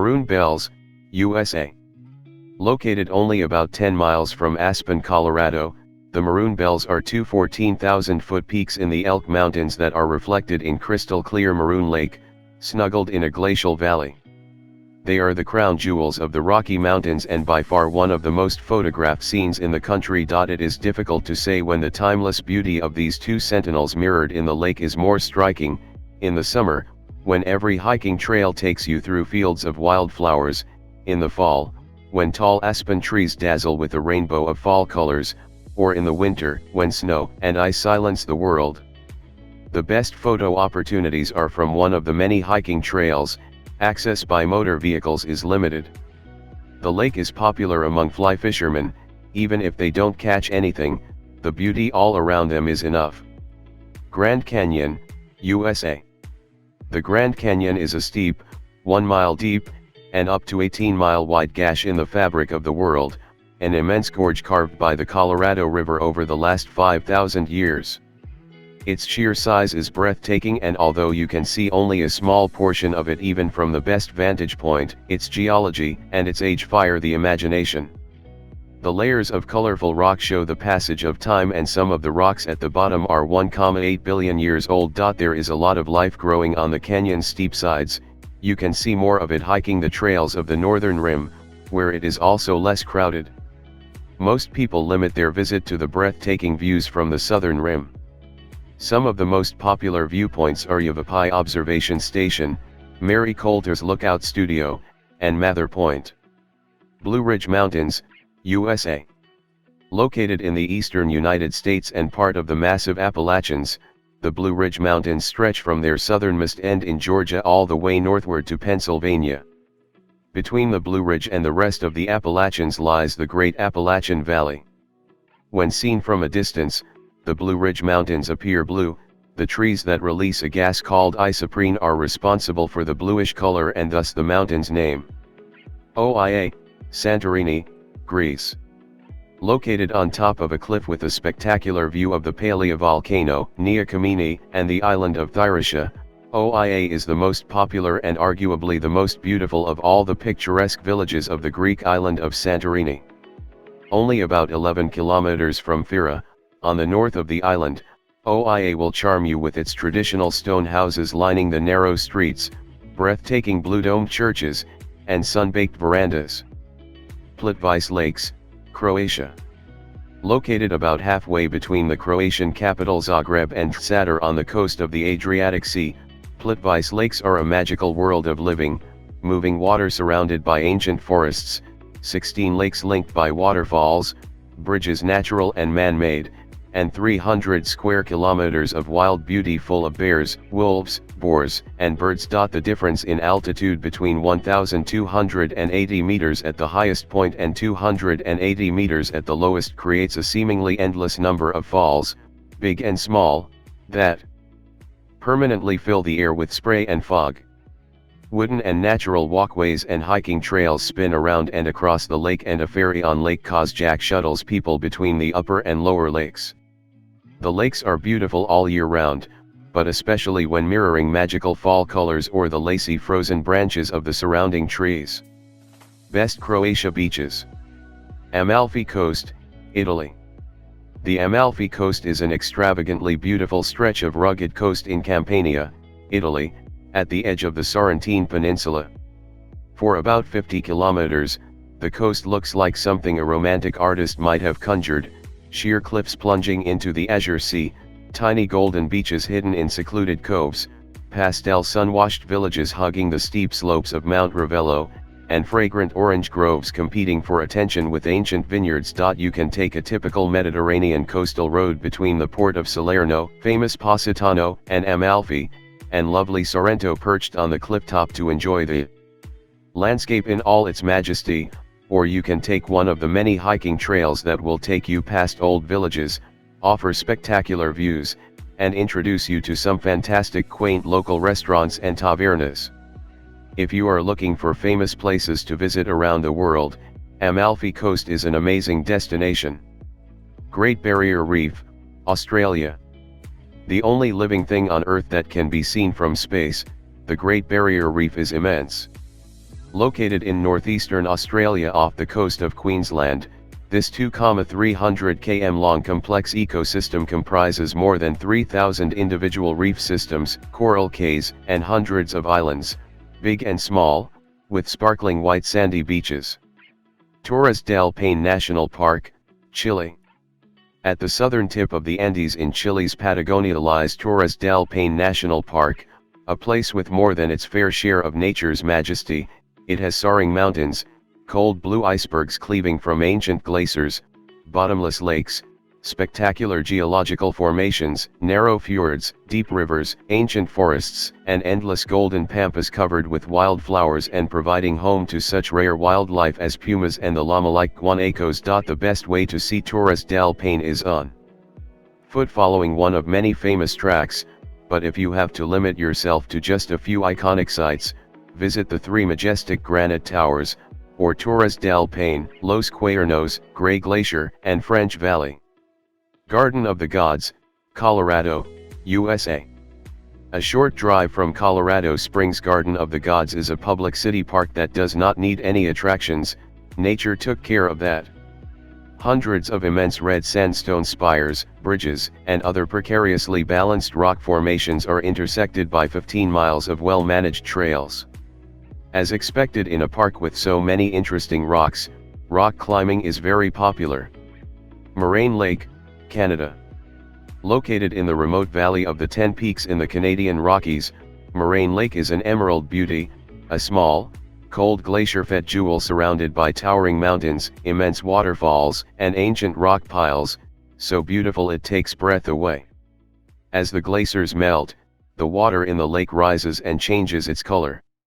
Maroon Bells, USA. Located only about 10 miles from Aspen, Colorado, the Maroon Bells are two 14,000-foot peaks in the Elk Mountains that are reflected in crystal-clear Maroon Lake, snuggled in a glacial valley. They are the crown jewels of the Rocky Mountains and by far one of the most photographed scenes in the country. It is difficult to say when the timeless beauty of these two sentinels mirrored in the lake is more striking: in the summer, when every hiking trail takes you through fields of wildflowers; in the fall, when tall aspen trees dazzle with a rainbow of fall colors; or in the winter, when snow and ice silence the world. The best photo opportunities are from one of the many hiking trails. Access by motor vehicles is limited. The lake is popular among fly fishermen; even if they don't catch anything, the beauty all around them is enough. Grand Canyon, USA. The Grand Canyon is a steep, 1 mile deep, and up to 18-mile wide gash in the fabric of the world, an immense gorge carved by the Colorado River over the last 5,000 years. Its sheer size is breathtaking, and although you can see only a small portion of it even from the best vantage point, its geology and its age fire the imagination. The layers of colorful rock show the passage of time, and some of the rocks at the bottom are 1.8 billion years old. There is a lot of life growing on the canyon's steep sides. You can see more of it hiking the trails of the northern rim, where it is also less crowded. Most people limit their visit to the breathtaking views from the southern rim. Some of the most popular viewpoints are Yavapai Observation Station, Mary Coulter's Lookout Studio, and Mather Point. Blue Ridge Mountains, USA. Located in the eastern United States and part of the massive Appalachians, the Blue Ridge Mountains stretch from their southernmost end in Georgia all the way northward to Pennsylvania. Between the Blue Ridge and the rest of the Appalachians lies the Great Appalachian Valley. When seen from a distance, the Blue Ridge Mountains appear blue. The trees that release a gas called isoprene are responsible for the bluish color and thus the mountain's name. OIA, Santorini, Greece. Located on top of a cliff with a spectacular view of the paleovolcano, Nea Kameni, and the island of Thyriscia, OIA is the most popular and arguably the most beautiful of all the picturesque villages of the Greek island of Santorini. Only about 11 kilometers from Fira, on the north of the island, OIA will charm you with its traditional stone houses lining the narrow streets, breathtaking blue-domed churches, and sun-baked verandas. Plitvice Lakes, Croatia. Located about halfway between the Croatian capital Zagreb and Zadar on the coast of the Adriatic Sea, Plitvice Lakes are a magical world of living, moving water surrounded by ancient forests, 16 lakes linked by waterfalls, bridges natural and man-made, and 300 square kilometers of wild beauty full of bears, wolves, boars, and birds. The difference in altitude between 1,280 meters at the highest point and 280 meters at the lowest creates a seemingly endless number of falls, big and small, that permanently fill the air with spray and fog. Wooden and natural walkways and hiking trails spin around and across the lake, and a ferry on Lake Kozjak shuttles people between the upper and lower lakes. The lakes are beautiful all year round, but especially when mirroring magical fall colors or the lacy frozen branches of the surrounding trees. Best Croatia beaches. Amalfi Coast, Italy. The Amalfi Coast is an extravagantly beautiful stretch of rugged coast in Campania, Italy, at the edge of the Sorrentine Peninsula. For about 50 kilometers, the coast looks like something a romantic artist might have conjured: sheer cliffs plunging into the azure sea, tiny golden beaches hidden in secluded coves, pastel sun-washed villages hugging the steep slopes of Mount Ravello, and fragrant orange groves competing for attention with ancient vineyards. You can take a typical Mediterranean coastal road between the port of Salerno, famous Positano, and Amalfi, and lovely Sorrento perched on the clifftop to enjoy the landscape in all its majesty, or you can take one of the many hiking trails that will take you past old villages, offer spectacular views, and introduce you to some fantastic quaint local restaurants and tavernas. If you are looking for famous places to visit around the world, Amalfi Coast is an amazing destination. Great Barrier Reef, Australia. The only living thing on Earth that can be seen from space, the Great Barrier Reef is immense. Located in northeastern Australia off the coast of Queensland, this 2,300 km long complex ecosystem comprises more than 3,000 individual reef systems, coral cays, and hundreds of islands, big and small, with sparkling white sandy beaches. Torres del Paine National Park, Chile. At the southern tip of the Andes in Chile's Patagonia lies Torres del Paine National Park, a place with more than its fair share of nature's majesty. It has soaring mountains, cold blue icebergs cleaving from ancient glaciers, bottomless lakes, spectacular geological formations, narrow fjords, deep rivers, ancient forests, and endless golden pampas covered with wildflowers and providing home to such rare wildlife as pumas and the llama-like guanacos. The best way to see Torres del Paine is on foot, following one of many famous tracks, but if you have to limit yourself to just a few iconic sites, visit the three majestic granite towers, or Torres del Paine, Los Cuernos, Grey Glacier, and French Valley. Garden of the Gods, Colorado, USA. A short drive from Colorado Springs, Garden of the Gods is a public city park that does not need any attractions. Nature took care of that. Hundreds of immense red sandstone spires, bridges, and other precariously balanced rock formations are intersected by 15 miles of well-managed trails. As expected in a park with so many interesting rocks, rock climbing is very popular. Moraine Lake, Canada. Located in the remote valley of the 10 Peaks in the Canadian Rockies, Moraine Lake is an emerald beauty, a small, cold glacier-fed jewel surrounded by towering mountains, immense waterfalls, and ancient rock piles, so beautiful it takes breath away. As the glaciers melt, the water in the lake rises and changes its color.